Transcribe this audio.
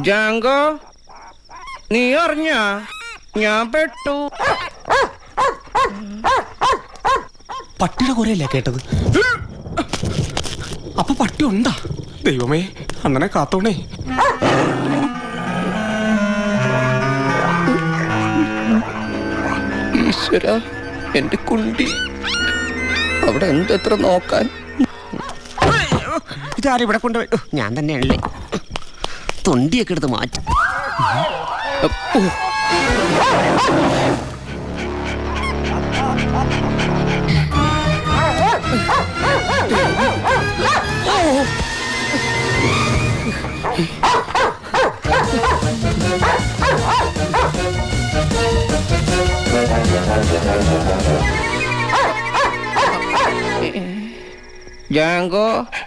ജാങ്കോ, നീ അറിഞ്ഞ ഞാൻ പെട്ടു. പട്ടിയുടെ കുറയല്ലേ കേട്ടത്? അപ്പൊ പട്ടി ഉണ്ടാ? ദൈവമേ, അണ്ണനെ കാത്തോണേ. ഈശ്വര, എന്റെ കുണ്ടി അവിടെ എന്തെത്ര നോക്കാൻ. ഇതാരും ഇവിടെ കൊണ്ടുപോയി. ഞാൻ തന്നെയാണല്ലേ. തൊണ്ടിയൊക്കെ എടുത്ത് മാറ്റി. ജാങ്കോ,